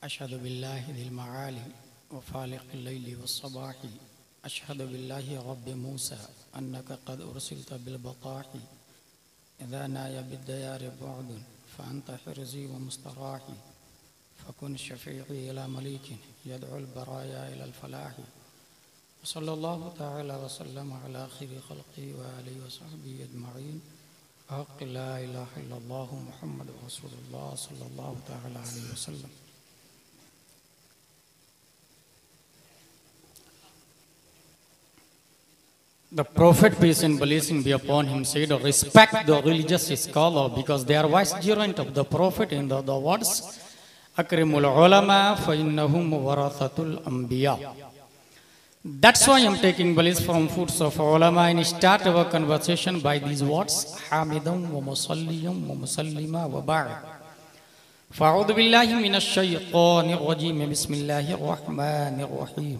अशहदु बिल्लाहि दिल मआली व फालिक़िल लैली वस्सबाही अशहदु बिल्लाहि रब्बि मूसा अन्नका क़द उरसिलता बिल बक़ाही इज़ा नाया बिद्दयारि बुअदुन फ़अन्ता हिर्ज़ी व मुस्तराही फ़कुन शफ़ीई इला मलीकिन यदउल बराया इलल फ़लाही सल्लल्लाहु तआला व सल्लम अला खैरि ख़ल्क़ि व आलिहि व सहबिहि अजमईन हक़्क़ ला इलाहा इल्लल्लाहु मुहम्मदुर रसूलुल्लाह सल्लल्लाहु तआला अलैहि वसल्लम। The Prophet, peace and blessing be upon him, said, respect the religious scholar because they are vicegerent of the Prophet in the words, Akrimul ulama fa innahum warathatul anbiya. That's why I am taking bliss from foods of ulama and start our conversation by these words, Hamidun wa musalliyum wa musallima wa ba'd. Fa'udhu billahi minash shaytanir rajim, bismillahir rahmanir rahim.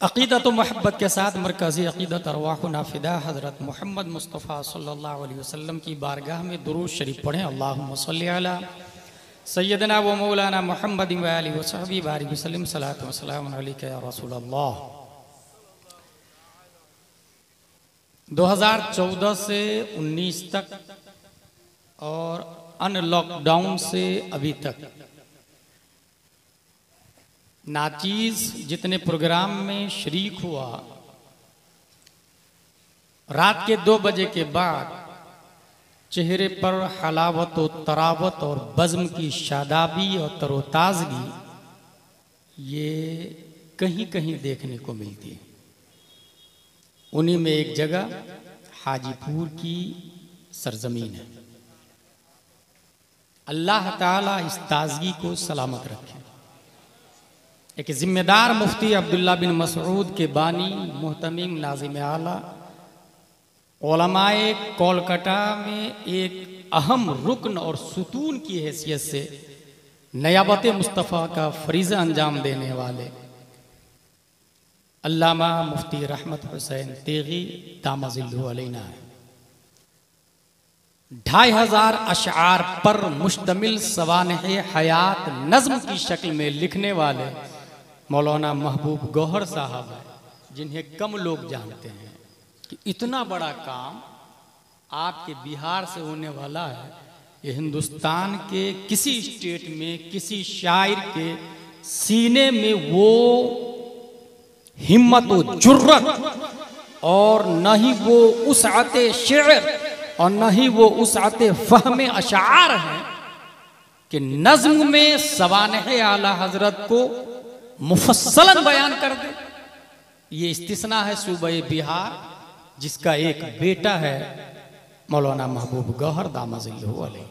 अक़ीदत मोहब्बत के साथ मरकज़ी अक़ीदत अरवाह नाफिदा हज़रत मोहम्मद मुस्तफ़ा सल्लल्लाहु अलैहि वसल्लम की बारगाह में दुरूद शरीफ पढ़ें। अल्लाहुम्मा सल्लि अला सय्यदना व मौलाना मोहम्मद व आलिहि व सहबिहि बारिक वसल्लम सलातु व सलाम अलैका या रसूल अल्लाह। 2014 से 19 तक और अनलॉकडाउन से अभी तक नाचीज़ जितने प्रोग्राम में शरीक हुआ, रात के 2 बजे के बाद चेहरे पर हलावत और तरावत और बज़्म की शादाबी और तरोताज़गी ये कहीं कहीं देखने को मिलती है। उन्हीं में एक जगह हाजीपुर की सरजमीन है। अल्लाह ताला इस ताज़गी को सलामत रखे। एक जिम्मेदार मुफ्ती अब्दुल्ला बिन मसऊद के बानी मुहतमिम नाज़िम आला उलमाए कोलकाता में एक अहम रुकन और सुतून की हैसियत से नयाबत मुस्तफ़ा का फरीज़ा अंजाम देने वाले अल्लामा मुफ्ती रहमत हुसैन तेगी दामज़िल्लुहु अलैना है। 2500 अशआर पर मुश्तमिल सवानह हयात नज़्म की शक्ल में लिखने वाले मौलाना महबूब गौहर साहब है, जिन्हें कम लोग जानते हैं कि इतना बड़ा काम आपके बिहार से होने वाला है। ये हिंदुस्तान के किसी स्टेट में किसी शायर के सीने में वो हिम्मत व जुर्रत और न ही वो उसअते शेर और न ही वो उसअते फ़हमे अशार है कि नज़्म में सवानह आला हज़रत को मुफस्सलन बयान कर दे। ये इस्तिस्ना है सूबे बिहार, जिसका एक बेटा है मौलाना महबूब गौहर दामज़िल्लुहु अलैहि।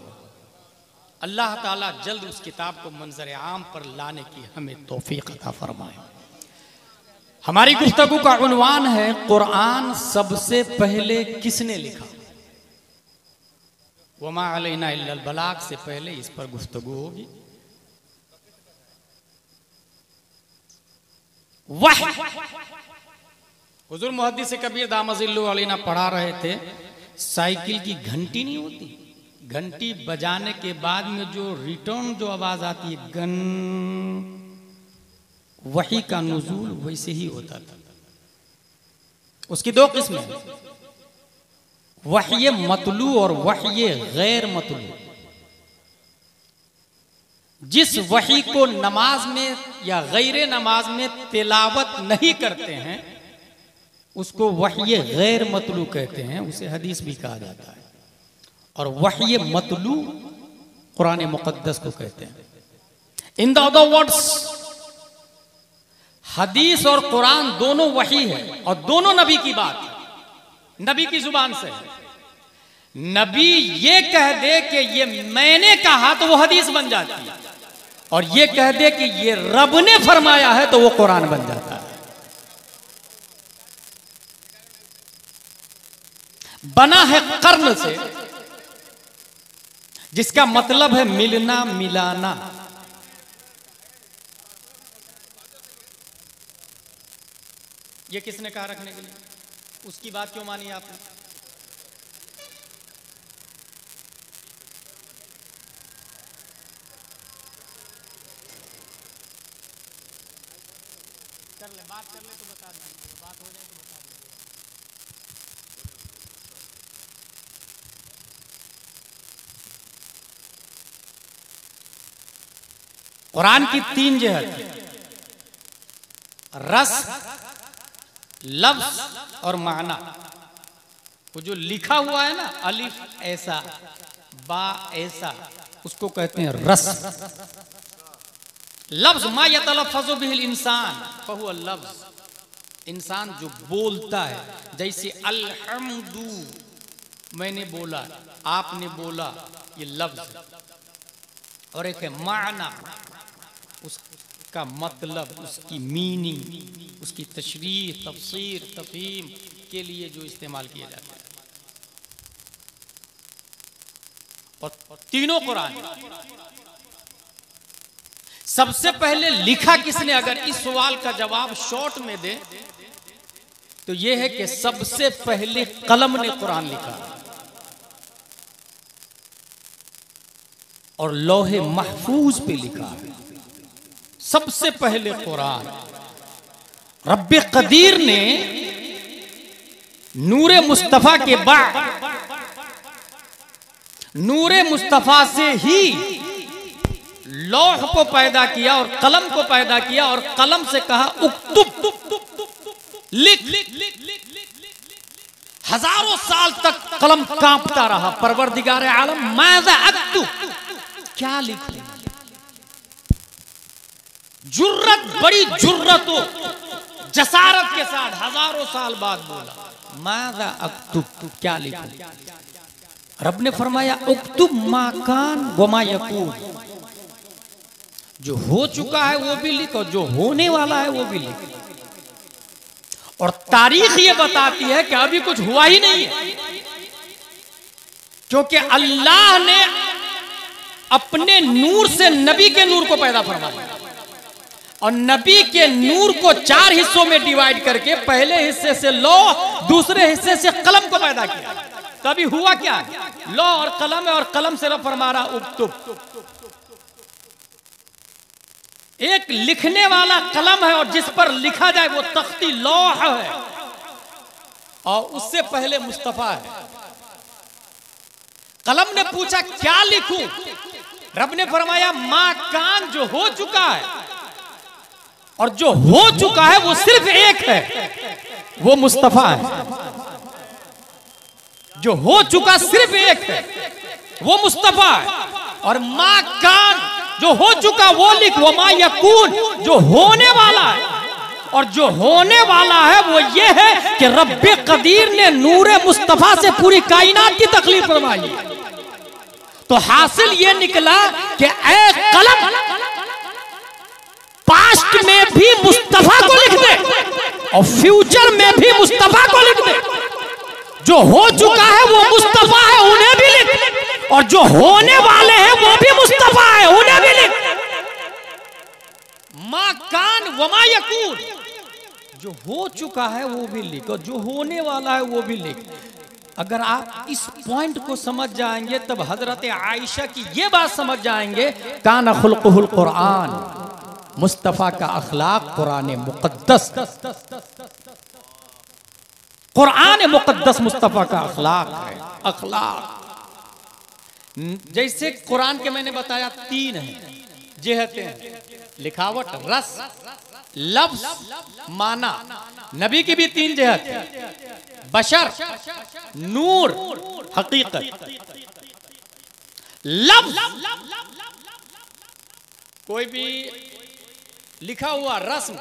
अल्लाह ताला जल्द उस किताब को मंजर आम पर लाने की हमें तौफीक अता फरमाए। हमारी गुफ्तगू का उन्वान है, कुरान सबसे पहले किसने लिखा। वमा अलैना इल्लल बलाग से पहले इस पर गुफ्तगू होगी। वही हुजूर मुहद्दिस कबीर दामज़िल्लुहु अलैना पढ़ा रहे थे, साइकिल की घंटी नहीं होती, घंटी बजाने के बाद में जो रिटर्न जो आवाज आती है गन, वही का नुज़ूल वैसे ही होता था। उसकी 2 किस्में हैं, वही मतलू और वही गैर मतलू। जिस वही को नमाज में या गैर नमाज में तिलावत नहीं करते हैं उसको वही गैर मतलू कहते हैं, उसे हदीस भी कहा जाता है। और वही मतलू कुरान मुक़द्दस को कहते हैं। इन द अदर वर्ड्स, हदीस और कुरान दोनों वही है और दोनों नबी की बात है, नबी की जुबान से। नबी ये कह दे कि ये मैंने कहा तो वो हदीस बन जाती है, और ये कह दे कि ये रब ने फरमाया है तो वो कुरान बन जाता है। बना है कर्न से, जिसका मतलब है मिलना मिलाना। ये किसने कहा रखने के लिए? उसकी बात क्यों मानी आपने? कर ले, बात कर ले तो बता देंगे, बात हो जाए तो बता देंगे। कुरान की 3 जिहत, रस, लफ्ज और माना। वो जो लिखा हुआ है ना, अलिफ ऐसा, बा ऐसा, उसको कहते हैं रस। लफ्ज मा यतलफ़्फ़ज़ु बिहिल इंसान फहुवा लफ्ज, इंसान जो बोलता है, जैसे अल्हम्दु मैंने बोला, आपने बोला, ये लफ्ज। और एक है माना, उसका मतलब, उसकी मीनिंग, उसकी तशरीह, तफसीर, तफहीम के लिए जो इस्तेमाल किया जाता है। और तीनों कुरान सबसे पहले लिखा किसने? अगर इस सवाल का जवाब शॉर्ट में दे तो यह है कि सबसे पहले कलम ने कुरान लिखा और लौहे महफूज पे लिखा है। सबसे पहले कुरान रब्बे कदीर ने नूरे मुस्तफा के बाद नूरे मुस्तफा से ही लौह को पैदा किया और कलम को पैदा किया और कलम से कहा उक्तुब, लिख। हजारों साल तक कलम कांपता रहा, परवरदिगार आलम माज़ा अक्तुब, क्या लिखूं? जुर्रत, बड़ी जुर्रत हो, जसारत के साथ हजारों साल बाद बोला माज़ा अक्तुब, क्या लिखूं? रब ने फरमाया उक्तुब मा कान व मा यकून, जो हो चुका है वो भी लिख और जो होने वाला है वो भी लिख। और तारीख ये बताती है कि अभी कुछ हुआ ही नहीं है, क्योंकि अल्लाह ने अपने नूर से नबी के नूर को पैदा फरमाया और नबी के नूर को 4 हिस्सों में डिवाइड करके पहले हिस्से से लौह, दूसरे हिस्से से कलम को पैदा किया। तो अभी हुआ क्या? लौह और कलम है और कलम से रब फरमा रहा उक्तुब। एक लिखने वाला कलम है और जिस पर लिखा जाए वो तख्ती लौह है, और उससे पहले मुस्तफा है। कलम ने पूछा क्या लिखूं? रब ने फरमाया मा कान, जो हो चुका है, और जो हो चुका है वो सिर्फ एक है, वो मुस्तफा है। जो हो चुका सिर्फ एक है, वो मुस्तफा है। और मा कान, जो हो चुका वो लिख, वो मा यकून, जो होने वाला है, और जो होने वाला है वो ये है कि रब्बे कदीर ने नूरे मुस्तफा से पूरी कायनात की तकलीफ फरमाई। तो हासिल ये निकला कि ऐ कलम, पास्ट में भी मुस्तफा को लिख दे और फ्यूचर में भी मुस्तफा को लिख दे। जो हो चुका है वो मुस्तफा है, उन्हें भी लिख, और जो होने वाले हैं वो भी मुस्तफा है, उन्हें भी लिख। मा कान व मा यकून, जो हो चुका है वो भी लिख और जो होने वाला है वो भी लिख। अगर आप इस पॉइंट को समझ जाएंगे तब हजरत आयशा की ये बात समझ जाएंगे, काना खुल्कुहुल कुरान, मुस्तफा का अखलाक कुरान मुकद्दस। कुरान मुकद्दस मुस्तफा का अखलाक है। अखलाक जैसे कुरान के मैंने बताया 3 है जिहतें, लिखावट, रस, लफ्ज, माना। नबी की भी 3 जिहत है, बशर, नूर, हकीकत। लफ्ज कोई भी लिखा हुआ रस्म,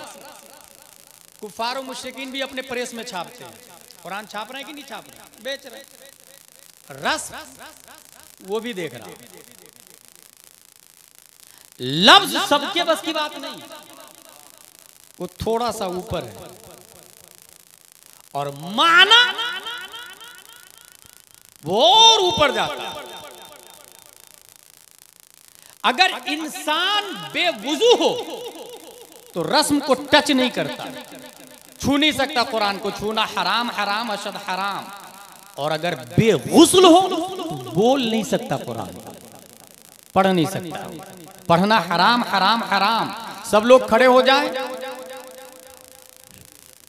कुफार और मुशरिकीन भी अपने प्रेस में छापते हैं। कुरान छाप रहे हैं कि नहीं छाप रहे, बेच रहे हैं। रस्म वो भी देख रहा है। लफ्ज सबके बस की बात नहीं, वो थोड़ा सा ऊपर है। और माना वो और ऊपर जाता है। अगर इंसान बेवुजू हो तो रस्म को टच नहीं करता, छू नहीं सकता। कुरान को छूना हराम, हराम अशद हराम। और अगर बेगुस्ल हो तो बोल नहीं सकता, कुरान पढ़ नहीं सकता। पढ़ना हराम, हराम, हराम। सब लोग खड़े हो जाएं।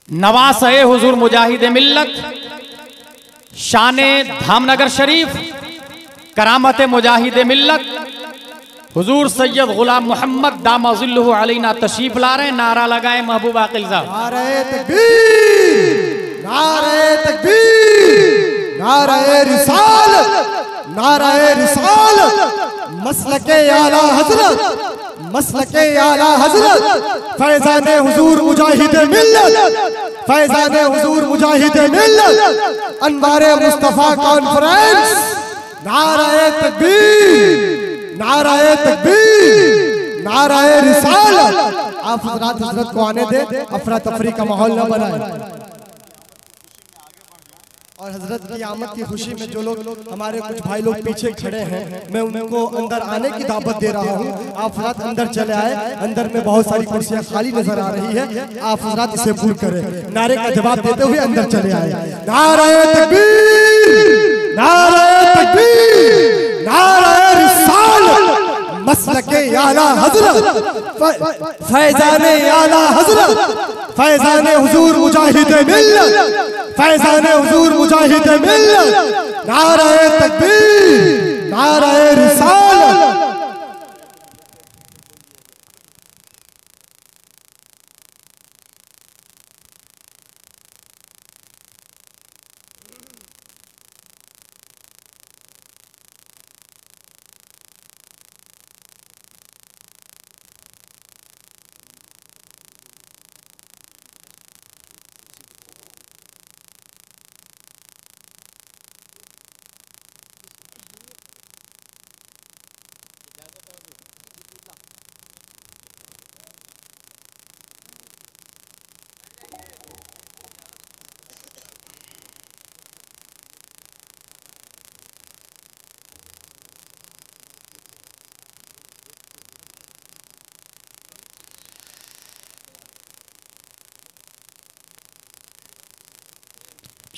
नवासे हुजूर मुजाहिद मिल्लत, शाने धामनगर शरीफ, करामत मुजाहिद मिल्लत हुजूर सैयद गुलाम मोहम्मद दामाज़िल्लुहु अलैना तशरीफ ला रहे हैं। नारा लगाए महबूब आकिल साहब। नारे तकबीर, नारे तकबीर, नारे रिसालत, नारे रिसालत। मसलके आला हजरत, मसलके आला हजरत, फैज़ाने हुजूर मुजाहिद मिल्लत, फैज़ाने हुजूर मुजाहिद मिल्लत, अनवारे मुस्तफा कॉन्फ्रेंस। नारे तकबीर, नाराए तकबीर, नाराए रिसालत। आप हजरत को आने दे, अफरा तफरी का माहौल न बनाए। और हजरत की आमद की खुशी में जो लोग हमारे कुछ भाई लोग पीछे खड़े हैं, मैं उनको अंदर आने की दावत दे रहा हूँ। आप हजरत अंदर चले आए। अंदर में बहुत सारी कुर्सियां खाली नजर आ रही है। आप हजरत इसे पूर्ण करें। नारे का जवाब देते हुए अंदर चले आए। नाराए तकबीर, नाराए तकबीर, नाराए रिसालत। मसलके आला हजरत, फैज़ाने आला हजरत, फैज़ाने हुजूर मुजाहिद मिल्लत, फैज़ाने हुजूर मुजाहिद मिल्लत। नाराए तकबीर, नाराए रिसालत।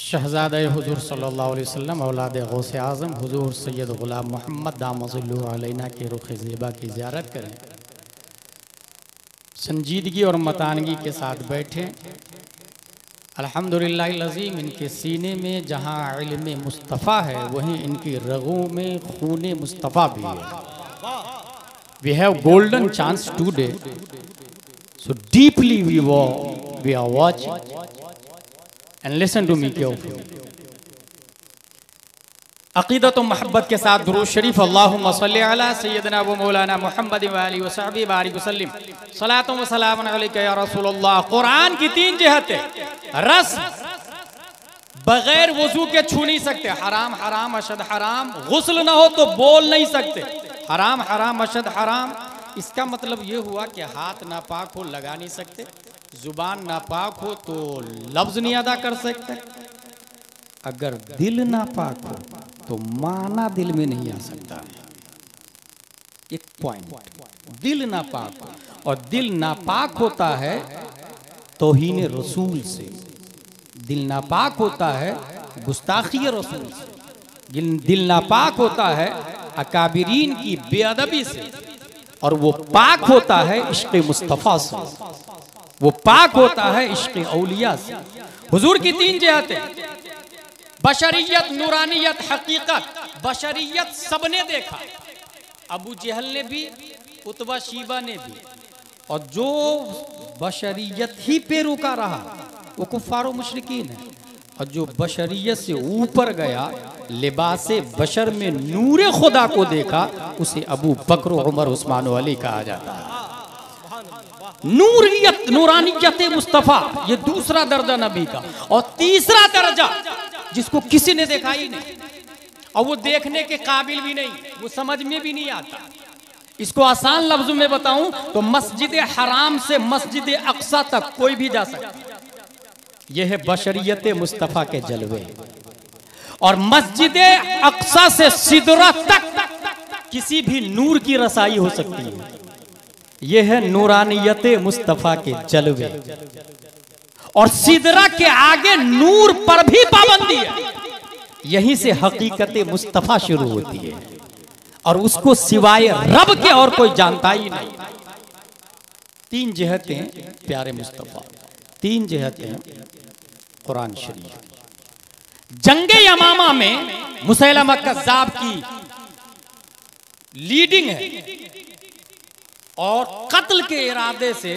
शहज़ादे हुजूर सल्लल्लाहु अलैहि वसल्लम औलाद गौसे आज़म हुजूर सैयद गुलाम मोहम्मद दामाज़िल्लुहु अलैना के रुख़ ज़ेबा की ज़ियारत करें। संजीदगी और मतानगी के साथ बैठें। अल्हम्दुलिल्लाह लज़ीम, इनके सीने में जहाँ इल्म मुस्तफ़ा है वहीं इनकी रगों में खून मुस्तफ़ा भी है। We have golden chance today, so deeply we are watching and listen to me carefully. अक़ीदत व मोहब्बत के साथ दुरूद शरीफ अल्लाहुम्मा सल्लि अला सय्यदना व मौलाना मुहम्मद व आलिहि व सहबिहि बारिक वसल्लिम। सलातो व सलामुन अलैका या रसूलल्लाह। कुरान की 3 जिहतें। रस्म बगैर वजू के छू नहीं सकते, हराम, हराम अशद हराम। गुस्ल ना हो तो बोल नहीं सकते, हराम, हराम अशद हराम। इसका मतलब ये हुआ कि हाथ नापाक हो लगा नहीं सकते, जुबान नापाक हो तो लफ्ज नहीं अदा कर सकते। अगर दिल नापाक हो तो माना दिल में नहीं आ सकता। एक पॉइंट, दिल नापाक हो, और दिल नापाक होता है तौहीन रसूल से, दिल नापाक होता है गुस्ताखी रसूल से, दिल नापाक होता है अकाबिरीन की बेअदबी से, और वो पाक होता है इश्क़ मुस्तफ़ा से, वो पाक होता है इश्क़ औलिया से। हुजूर की 3 जिहतें, बशरियत, नूरानियत, हकीकत। बशरियत सबने देखा, अबू जहल ने भी, उतबा शीबा ने भी, और जो बशरियत ही पे रुका रहा वो कुफ्फार व मुशरिकीन है। और जो बशरियत से ऊपर गया, लिबासे बशर में नूरे खुदा को देखा, उसे अबू बकर, उमर, उस्मान व अली कहा जाता है। नूरियत, नूरानियत मुस्तफ़ा, ये दूसरा दर्जा नबी का। और तीसरा दर्जा जिसको किसी ने देखा ही नहीं, और वो देखने के काबिल भी नहीं, वो समझ में भी नहीं आता। इसको आसान लफ्जों में बताऊं तो मस्जिद हराम से मस्जिद अक्सा तक कोई भी जा सकता। यह है बशरियत मुस्तफ़ा के जलवे। और मस्जिद अक्सा से सिदरा तक किसी भी नूर की रसाई हो सकती है। यह है नूरानियत मुस्तफा के जलवे। और सिदरा के आगे नूर पर भी पाबंदी है। यहीं से हकीकत मुस्तफा शुरू होती है और उसको सिवाय रब के और कोई जानता ही नहीं। तीन जिहतें प्यारे मुस्तफा, तीन जिहतें कुरान शरीफ। जंगे यमामा में मुसैलमा कज़्ज़ाब की लीडिंग है और कत्ल के इरादे से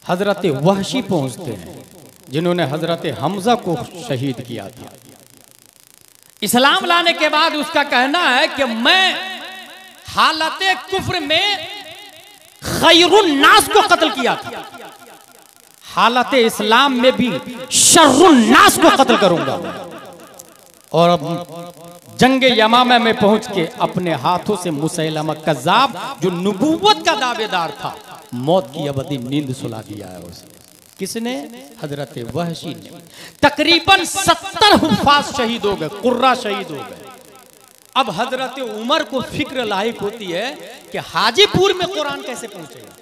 हजरत वहशी पहुंचते हैं जिन्होंने हजरत हमजा को शहीद किया था। इस्लाम लाने के बाद उसका कहना है कि मैं हालत कुफ्र में खैरुन नास को कत्ल किया था, हालत इस्लाम में भी शर्रुन नास को कत्ल करूंगा। और अब जंगे यमामा में पहुंच के अपने हाथों से मुसैलमा कज़्ज़ाब जो नबूवत का दावेदार था, मौत की अवधि नींद सुला दिया है उसे। किसने? हजरत वहशी ने। तकरीबन 70 हुफ़ाज़ शहीद हो गए, कुर्रा शहीद हो गए। अब हजरत उमर को फिक्र लायक होती है कि हाजीपुर में कुरान कैसे पहुंचेगा,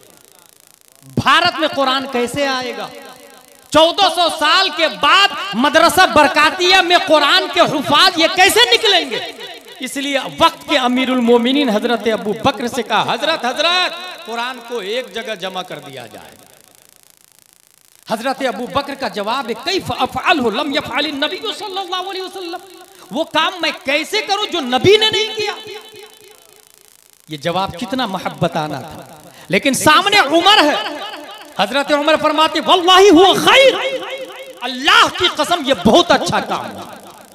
भारत में कुरान कैसे आएगा। 1400 साल के बाद मदरसा बरकातिया में कुरान के हुफ़ाज़ ये कैसे निकलेंगे। इसलिए वक्त के अमीरुल मोमिनीन हजरत अबू बकर से कहा, हजरत हजरत कुरान को एक जगह जमा कर दिया जाए। हजरत अबू बकर का जवाब है, कैफ अफ़अलहु लम यफ़अल नबी सल्लल्लाहु अलैहि वसल्लम, वो काम मैं कैसे करूं जो नबी ने नहीं किया। ये जवाब कितना मोहब्बताना था। लेकिन सामने उमर है, हजरत उमर फरमाते वल्लाही हुआ खैर, अल्लाह की कसम ये बहुत अच्छा काम है,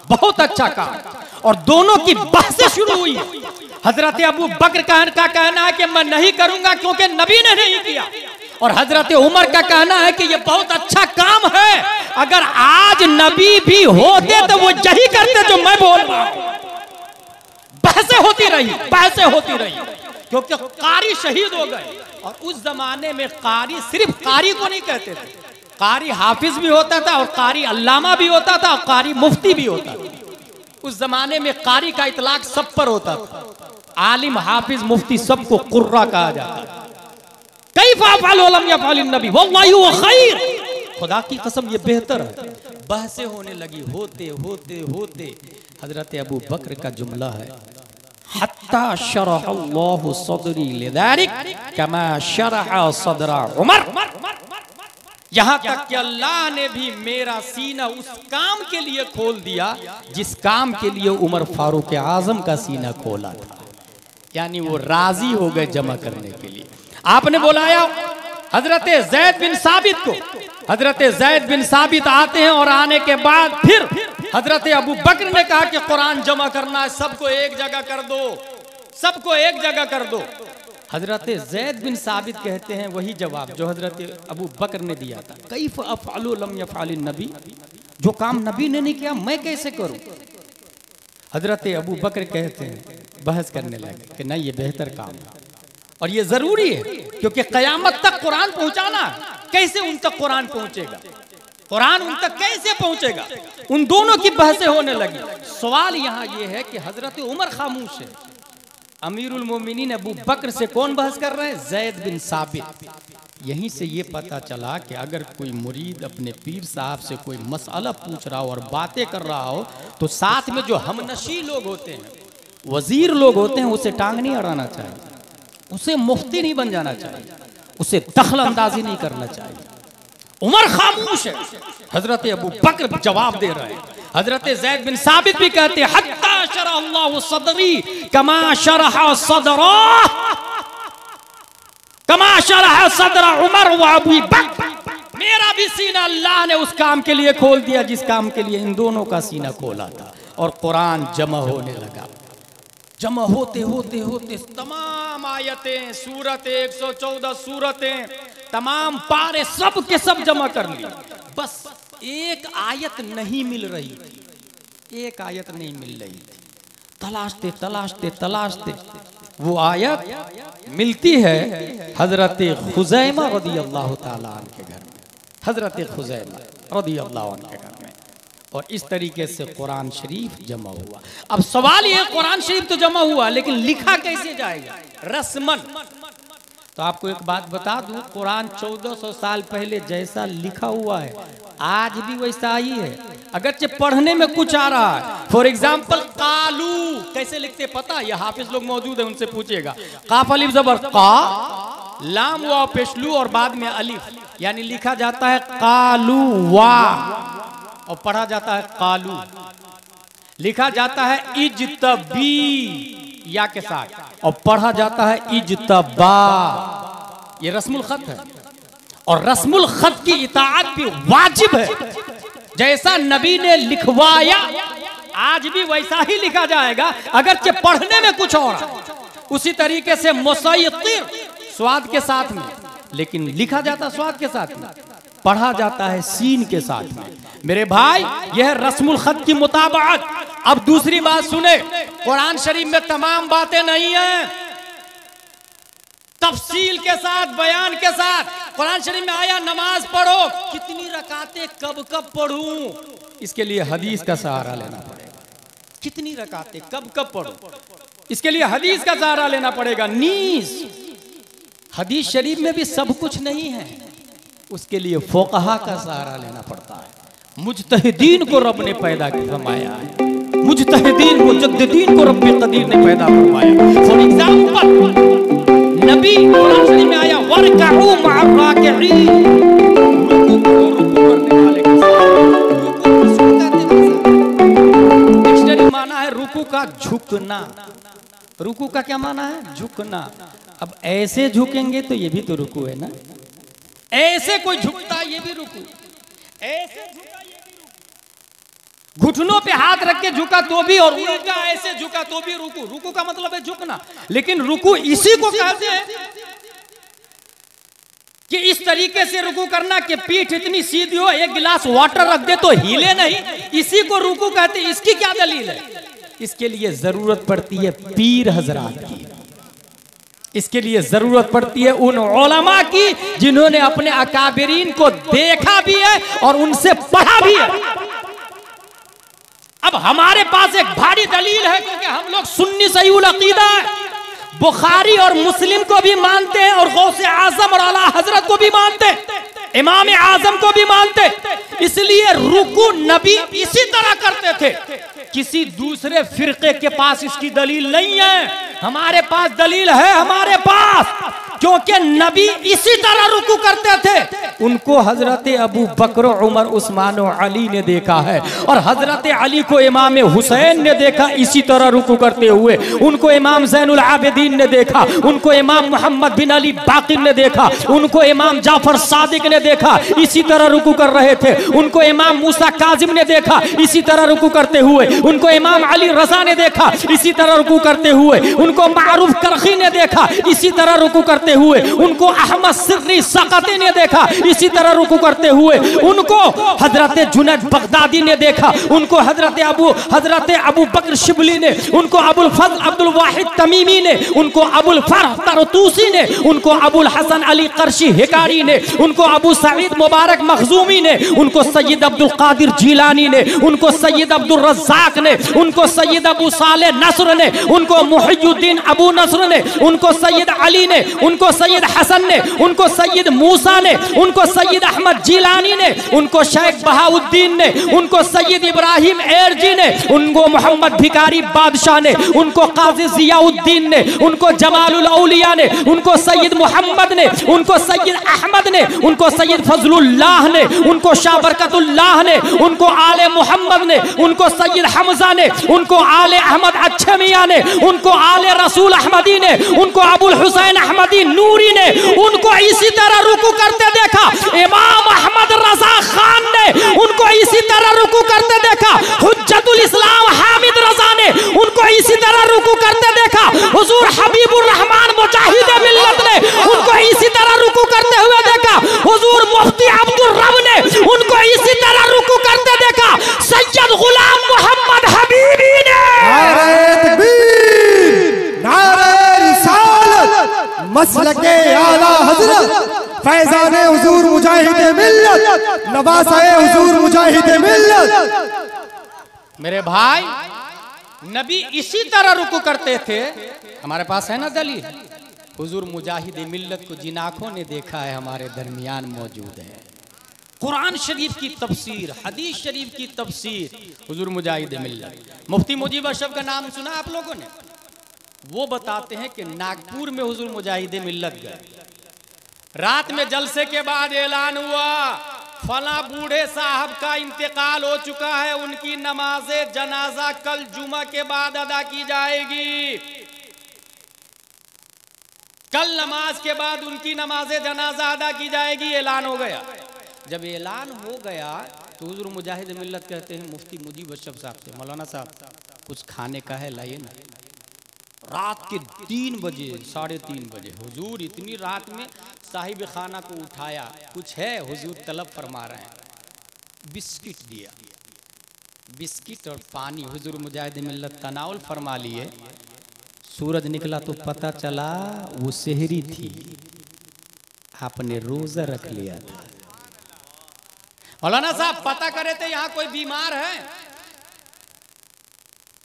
बहुत अच्छा काम। और दोनों की बहसें शुरू हुई। हजरत अबू बकर का कहना है कि मैं नहीं करूंगा क्योंकि नबी ने नहीं किया, और हजरत उमर का कहना है कि ये बहुत अच्छा काम है, अगर आज नबी भी होते तो वो यही करते जो मैं बोल रहा हूं। बहसें होती रही, बहसें होती रही, क्योंकि कारी शहीद हो गए। और उस जमाने में कारी सिर्फ कारी को नहीं कहते थे, कारी हाफिज भी होता था और कारी अल्लामा भी होता था और कारी मुफ्ती भी होता था। उस जमाने में कारी का इतलाक सब पर होता था, आलिम हाफिज मुफ्ती सबको कुर्रा कहा जाता। कैफ अफ़अल लम यफ़अल नबी वल्लाही हुवा खैर, खुदा की कसम ये बेहतर है। बहसें होने लगी, होते होते होते हजरत अबू बकर का जुमला है, हत्ता शरहल्लाहु सदरी लिज़ालिक कमा शरह सदरा उमर, यहां तक कि अल्लाह ने भी मेरा सीना उस काम के लिए खोल दिया जिस काम के लिए उमर फारूक आजम का सीना खोला था। यानी वो राजी हो गए जमा करने के लिए। आपने बुलाया हजरत ज़ैद बिन साबित को, हजरत ज़ैद बिन साबित आते हैं और आने के बाद फिर हजरत अबू बकर ने कहा कि कुरान जमा करना है, सबको एक जगह कर दो, सबको एक जगह कर दो। हजरत ज़ैद बिन साबित कहते हैं वही जवाब जो हजरत अबू बकर ने दिया था, कैफ अफ़अलु लम यफ़अल नबी, जो काम नबी ने नहीं किया मैं कैसे करूं। हजरत अबू बकर कहते हैं, बहस करने लगे कि नहीं ये बेहतर काम है और ये जरूरी है, क्योंकि कयामत तक कुरान पहुंचाना, कैसे उन तक कुरान पहुंचेगा, कुरान उन तक कैसे पहुंचेगा। उन दोनों की बहसें होने लगी। सवाल यहाँ ये है कि हजरत उमर खामोश है, अमीरुल मोमिनीन अबू बकर से कौन बहस कर रहे हैं? ज़ैद बिन साबित। यहीं से ये पता चला कि अगर कोई मुरीद अपने पीर साहब से कोई मसला पूछ रहा हो और बातें कर रहा हो तो साथ में जो हमनशी लोग होते हैं, वजीर लोग होते हैं, उसे टांग नहीं अड़ाना चाहिए, उसे मुफ्ती नहीं बन जाना चाहिए, उसे दखल अंदाजी नहीं करना चाहिए। उमर खामोश है, हजरत अबू बकर जवाब दे रहे हैं। हजरत ज़ैद बिन साबित भी कहते हैं, हत्ता शरह अल्लाहु सदरी कमा शरह सदरा, कमा शरह सदरा उमर व अबू बकर, मेरा भी सीना अल्लाह ने उस काम के लिए खोल दिया जिस काम के लिए इन दोनों का सीना खोला था। और कुरान जमा होने लगा। जमा होते होते होते तमाम आयतें, सूरतें, 114 सूरतें, तमाम पारे सब के सब जमा कर लिए। बस एक आयत नहीं मिल रही थी, एक आयत नहीं मिल रही थी। तलाशते तलाशते तलाशते वो आयत मिलती है हजरत खुज़ैमा रज़ी अल्लाह ताला अन्हु के घर में, हजरत खुज़ैमा रज़ी अल्लाह अन्हु के घर में। और इस तरीके से कुरान शरीफ जमा हुआ। अब सवाल ये, कुरान शरीफ तो जमा हुआ लेकिन लिखा कैसे जाएगा? रस्मन। तो आपको एक बात बता दूं, कुरान 1400 साल पहले जैसा लिखा हुआ है आज भी वैसा ही है, अगरचे पढ़ने में कुछ आ रहा है। फॉर एग्जाम्पल कालू कैसे लिखते पता? ये हाफिज लोग मौजूद है, उनसे पूछिएगा। काफ अलिफ जबर का, लाम वाव पेशलू और बाद में अलिफ, यानी लिखा जाता है कालू वा और पढ़ा जाता है कालू। लिखा जाता है इजतबी या के साथ और पढ़ा जाता है इजतबा। ये रस्मुल खत है और रस्मुल खत की इताअत भी वाजिब है। जैसा नबी ने लिखवाया आज भी वैसा ही लिखा जाएगा, अगरचे पढ़ने में कुछ और। उसी तरीके से मुसय्तिर स्वाद के साथ में, लेकिन लिखा जाता स्वाद के साथ में, पढ़ा जाता है सीन के साथ में। मेरे भाई, यह रस्मुल खत की मुताबिक। अब दूसरी बात सुने, कुरान शरीफ में तमाम बातें नहीं हैं, तफसील के साथ, बयान के साथ। कुरान शरीफ में आया नमाज पढ़ो, कितनी रकातें कब कब पढ़ूं, इसके लिए हदीस का सहारा लेना पड़ेगा। कितनी रकातें कब कब पढ़ो, इसके लिए हदीस का सहारा लेना पड़ेगा। नीस हदीस शरीफ में भी सब कुछ नहीं है, उसके लिए फुक़हा का सहारा लेना पड़ता है। मुजतहिदीन को रब ने पैदा फरमाया है, मुजतहिदीन मुजद्दिदीन को रब कदीर ने पैदा फरमाया। फॉर एग्जाम्पल नबी कुरान शरीफ में आया वरकऊ मअर्राकिईन, डिक्शनरी माना है रुकू का झुकना। रुकू का क्या माना है? झुकना। अब ऐसे झुकेंगे तो ये भी तो रुकू है ना, ऐसे कोई झुकता है ये भी रुकू, ऐसे झुका ये भी रुकू, घुटनों पे हाथ रख के झुका तो भी, और उल्टा ऐसे झुका तो भी रुकू। रुकू का मतलब है झुकना, लेकिन रुकू इसी को कहते हैं कि इस तरीके से रुकू करना कि पीठ इतनी सीधी हो, एक गिलास वाटर रख दे तो हिले नहीं, इसी को रुकू कहते हैं। इसकी क्या दलील है? इसके लिए जरूरत पड़ती है पीर हजरात की, इसके लिए जरूरत पड़ती है उन उलमा की जिन्होंने अपने अकाबिरीन को देखा भी है और उनसे पढ़ा भी है। अब हमारे पास एक भारी दलील है, क्योंकि हम लोग सुन्नी सहीउल अकीदा है, बुखारी और मुस्लिम को भी मानते हैं और गौसे आजम और आला हजरत को भी मानते हैं, इमाम आजम को भी मानते हैं। इसलिए रुकू नबी इसी तरह करते थे। किसी दूसरे फिरके के पास इसकी दलील नहीं है, हमारे पास दलील है। हमारे पास क्योंकि नबी इसी तरह रुकू करते थे। उनको हजरत अबू बकर, उमर, उस्मान और अली ने देखा है, और हजरत अली को इमाम हुसैन ने देखा इसी तरह रुकू करते हुए। उनको इमाम ज़ैनुल आबिदीन ने देखा, उनको इमाम मोहम्मद बिन अली बाकिर ने देखा, उनको इमाम जाफर सादिक ने देखा इसी तरह रुकू कर रहे थे। उनको इमाम मूसा काजिम ने देखा इसी तरह रुकू करते हुए। उनको इमाम अली रजा ने देखा इसी तरह रुकू करते हुए। उनको मारूफ करखी ने देखा इसी तरह रुकू करते हुए। उनको अहमद सिर्री सकती ने देखा इसी तरह रुकू करते हुए। उनको हजरत जुनैद बगदादी ने देखा, उनको हजरत अबू बकर शिबली ने, उनको अबुल फजल अब्दुल वाहिद तमीमी ने, उनको अबुल फरह तरतूसी ने, उनको अबुल हसन अली करशी हिकारी ने, उनको अबू सईद मुबारक मखजूमी ने, उनको सैयद अब्दुल कादिर जीलानी ने, उनको सैयद अब्दुल रज़्ज़ाक ने, उनको सैयद अबू साले नस्र ने, उनको मुहियुद्दीन अबू नस्र ने, उनको सैयद अली ने, उनको सैयद हसन ने, उनको सैयद मूसा ने, उनको सैयद अहमद जीलानी ने, उनको शेख बहाउद्दीन ने, उनको सैयद इब्राहिम एरजी ने, उनको मोहम्मद भिकारी बादशाह ने, उनको काजी जियाउद्दीन ने, उनको जमालुल औलिया ने, उनको सैयद मोहम्मद ने, उनको सैयद अहमद ने, उनको सैयद फजलुल्लाह ने, उनको शाह बरकतुल्लाह ने, उनको आले मोहम्मद ने, उनको सैयद हमजा ने, उनको आले अहमद अच्छे मियां ने, उनको आले रसूल अहमदी ने, उनको अबुल हुसैन अहमदी नूरी ने, उनको इसी तरह रुकू करते देखा। इमाम अहमद रजा खान ने उनको इसी तरह रुकू करते देखा। हुज्जतुल इस्लाम हामिद रजा ने उनको इसी तरह रुकू करते देखा। हुजूर हबीबुर रहमान मुजाहिद मिल्लत ने उनको इसी तरह रुकू करते हुए देखा। हुजूर मुफ्ती अब्दुल रब ने उनको इसी तरह रुकू करते देखा। सैयद गुलाम मोहम्मद हबीबी ने नारे तकबीर, नारे रिसालत, मसलके आला हजरत, फैज़ाने हुजूर मुजाहिद मिल्लत, नवासाए हुजूर मुजाहिद मिल्लत, मेरे भाई, नबी इसी तरह रुकू करते थे। हमारे पास है ना दलील, हुजूर मुजाहिद मिल्लत को जिन आंखों ने देखा है हमारे दरमियान मौजूद है। कुरान शरीफ की तफसीर, हदीस शरीफ की तफसीर, हुजूर मुजाहिद मिल्लत। मुफ्ती मुजीब अशरफ का नाम सुना आप लोगों ने? वो बताते हैं कि नागपुर में हुजूर मुजाहिद मिल्लत गए, रात में जलसे के बाद ऐलान हुआ फला बूढ़े साहब का इंतकाल हो चुका है, उनकी नमाज़े जनाजा कल जुमा के बाद अदा की जाएगी। कल नमाज के बाद उनकी नमाज़े जनाजा अदा की जाएगी, ऐलान हो गया। जब ऐलान हो गया तो हुजूर मुजाहिद मिल्लत कहते हैं मुफ्ती मुजीब अशरफ साहब से, मौलाना साहब कुछ खाने का है, लाइए ना। रात के 3 बजे 3:30 बजे हुजूर इतनी रात में साहिब खाना को उठाया, कुछ है? हुजूर तलब फरमा रहे हैं। बिस्किट दिया, बिस्किट और पानी हुजूर मुजाहिद मिल्लत तनाउल फरमा लिए। सूरज निकला तो पता चला वो सेहरी थी, आपने रोजा रख लिया था। मौलाना साहब पता करे थे यहाँ कोई बीमार है,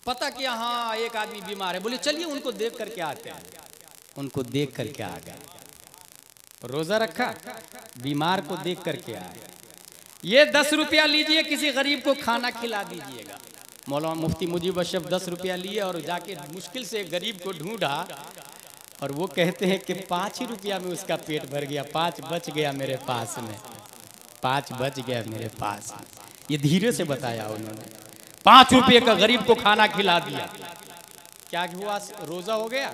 पता किया हाँ एक आदमी बीमार है, बोले चलिए उनको देख करके आते हैं। उनको देख करके आ गए, रोजा रखा, बीमार को देख करके आए। ये 10 रुपया लीजिए, किसी गरीब को खाना खिला दीजिएगा। मौलाना मुफ्ती मुजीब अशरफ 10 रुपया लिए और जाके मुश्किल से गरीब को ढूंढा और वो कहते हैं कि 5 ही रुपया में उसका पेट भर गया, 5 बच गया मेरे पास में, 5 बच गया मेरे पास में। ये धीरे से बताया उन्होंने। 5 रुपये का गरीब को खाना खिला दिया, क्या हुआ? रोजा हो गया,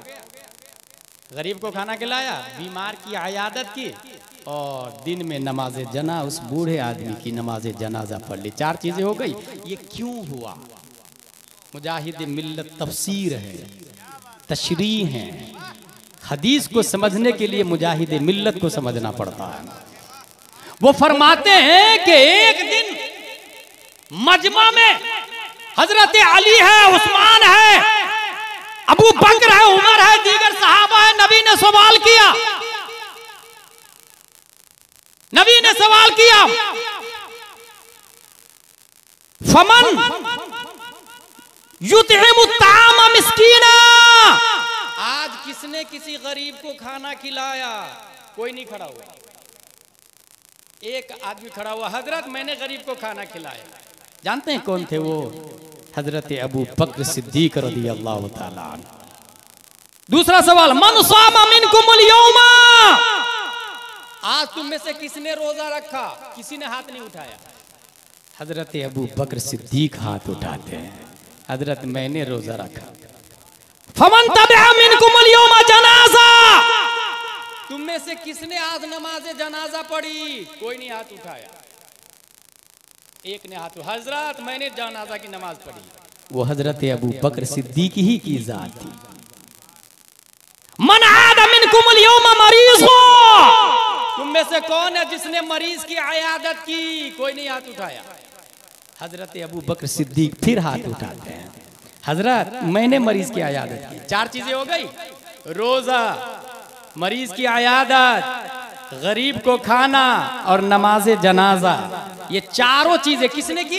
गरीब को खाना खिलाया, बीमार की आयादत की और दिन में नमाज जना उस बूढ़े आदमी की नमाज जनाजा पढ़ ली। 4 चीजें हो गई। ये क्यों हुआ? मुजाहिद मिल्लत तफसीर है, तशरीह है। हदीस को समझने के लिए मुजाहिद मिल्लत को समझना पड़ता है। वो फरमाते हैं कि एक दिन मजमा में हजरत अली है, उस्मान है, अबू बकर है, उमर है, दीगर सहाबा है। नबी ने सवाल किया, नबी ने सवाल किया फमन युतइमु तामा मिस्कीना, आज किसने किसी गरीब को खाना खिलाया? कोई नहीं खड़ा हुआ। एक आदमी खड़ा हुआ, हजरत मैंने गरीब को खाना खिलाया। जानते हैं कौन थे वो? हजरत अबू बकर सिद्दीक रज़ियल्लाहु ताला अन्हु। दूसरा सवाल, मन सामा मिनकुमुल यौमा, आज तुम में से किसने रोजा रखा? किसी ने हाथ नहीं उठाया। हजरत अबू बकर सिद्दीक हाथ उठाते हैं, हजरत मैंने रोजा रखा। फमन तबिअ मिनकुमुल यौमा जनाजा, तुम में से किसने आज नमाज जनाजा पढ़ी? कोई नहीं हाथ उठाया। एक ने हाथ, हजरत मैंने जनाजा की नमाज पढ़ी। वो हजरत अबू बकर सिद्दीक ही की जात थी। मन आदा मिनकुमुल यौमा मरीज़ो, तुम में से कौन है जिसने मरीज की आयादत की? कोई नहीं हाथ उठाया। हजरत अबू बकर सिद्दीक फिर हाथ उठाते हैं, हजरत मैंने मरीज की आयादत की। 4 चीजें हो गई, रोजा, मरीज की आयादत, गरीब को खाना और नमाज जनाजा। ये चारों चीजें किसने की?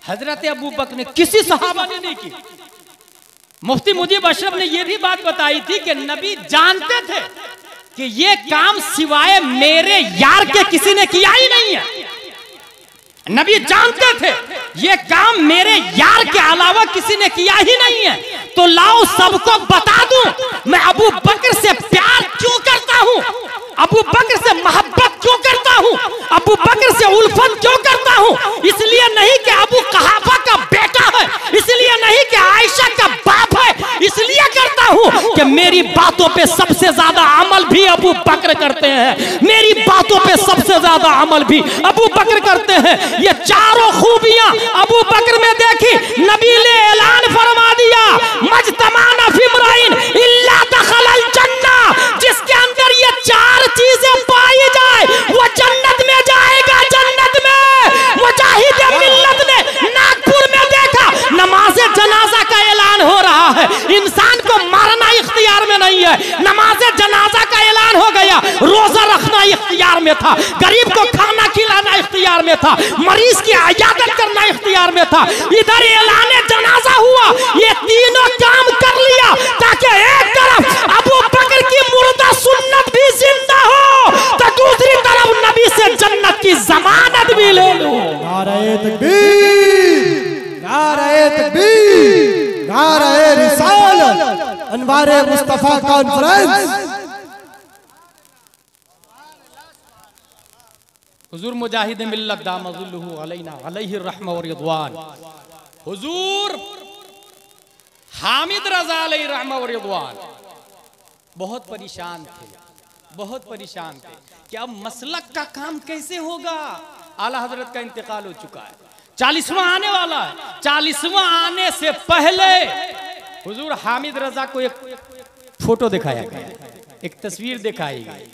हजरत अबू बकर ने, किसी सहाबा ने नहीं की। मुफ्ती मुजीब अशरफ ने यह भी बात बताई थी कि नबी जानते थे कि ये काम सिवाय मेरे यार के किसी ने किया ही नहीं है। नबी जानते थे ये काम मेरे यार के अलावा किसी ने किया ही नहीं है। तो लाओ सबको बता दूं मैं अबू बकर से प्यार क्यों करता हूं, अबू बकर से मोहब्बत क्यों करता हूं, अबू बकर से उल्फत क्यों करता हूं। इसलिए नहीं कि अबू कहाफा का बेटा है, इसलिए नहीं कि आयशा का बाप है, इसलिए करता हूं कि मेरी बातों पे सबसे ज्यादा अमल भी अबू बकर करते हैं, मेरी बातों पे सबसे ज्यादा अमल भी अबू बकर करते हैं। ये चारों खूबियां अबू बकर में देखी। नबी ने ऐलान फरमा दिया, मजतमाना फिमराइन इल्ला दखलल जन्ना, जिसके अंदर ये 4 चीजें पाई जाए वो जन्नत में जाएगा। जन्नत में मुजाहिद मिल्लत ने नागपुर में देखा, नमाज जनाजा का ऐलान हो रहा है। इंसान को मारना इख्तियार में नहीं है, नमाज जनाजा का ऐलान हो गया। रोजा रखना इख्तियार में था, गरीब को खाना खिलाना इख्तियार में था, मरीज की इयादत करना इख्तियार इख्तियार में था, इधर ऐलान जनाजा हुआ, ये तीनों काम कर लिया ताकि एक तरफ अबू बकर की मुर्दा सुन्नत भी जिंदा हो तो दूसरी तरफ नबी से जन्नत की जमानत भी ले लो। नारे तकबीर, नारे तकबीर, नारे रिसालत, अनवारे मुस्तफा कॉन्फ्रेंस। हुजूर मुजाहिद मिल्लत दामजुल्लुहु अलैना अलैहि रहमा व रिदवान, हुजूर हामिद रजा अलैहि रहमा व रिदवान बहुत परेशान थे, बहुत परेशान थे कि अब मसलक का काम कैसे होगा। आला हजरत का इंतकाल हो चुका है, 40वां आने वाला है। 40वां आने से पहले हुजूर हामिद रजा को एक फोटो दिखाया गया, एक तस्वीर दिखाई गई।